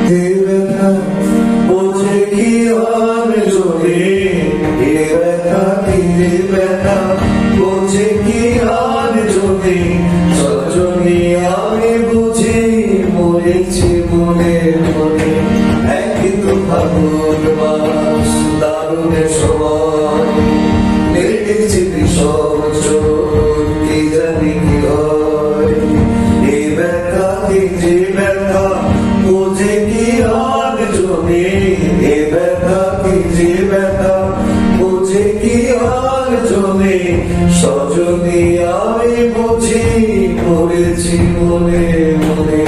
এ ব্যথা বোঝে কি আর জোরে, এ ব্যথা এ ব্যথা বোঝে কি আর জোরে, সজনী আমি বুঝি মরেছি মনে মনে। একই তো ফাগুন মাস দারুণের সময়, লেগেছে বিষম চোট, কি জানি কি হয়। এ ব্যথা যে ব্যথা বোঝে কি আর জমে, এ ব্যথা যে ব্যথা বোঝে কি আর জমে, সজনী আমি বুঝি মরেছি মনে মনে।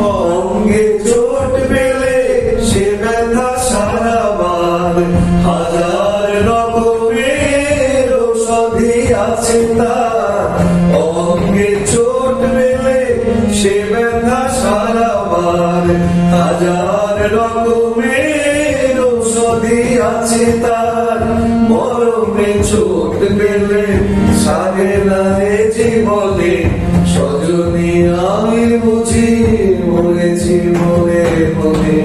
অঙ্গে চোট পেলে সে ব্যথা সারাবার, হাজার রকমের ঔষধি আছে তার। অঙ্গে চোট পেলে সে ব্যথা সারাবার, হাজার রকমের ঔষধি আছে তার। মরমে চোট পেলে সারে না এ জীবনে, সজনী আমি বুঝি মরেছি মনে মনে।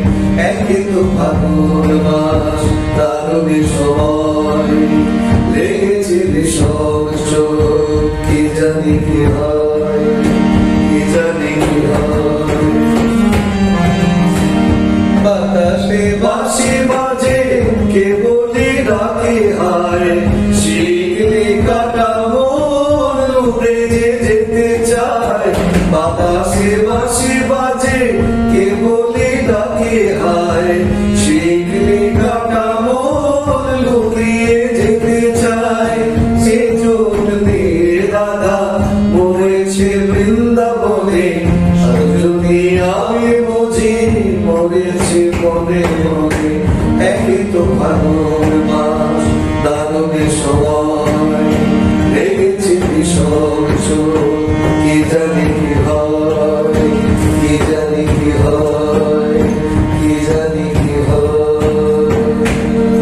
একই তো ফাগুন মাস দারুণের সময়, লেগেছে বিষম চোট, কি জানি কি হয়, কি জানি কি হয়। বাতাসে বাঁশি বাজে কে বলি রাখে হায়, শিকলি কাটা মন উড়ে যে যেতে চায়। বাতাসে বাঁশি বাজে কে বলি ডাকে হায়, শিকলি কাটা মন লুকিয়ে যেতে চায়। সে চোট দিয়ে দাদা মরেছে বৃন্দাবনে, সজনী আমি বুঝি মরেছি মনে মনে। একই তো ফাগুন মাস দারুণের সময়,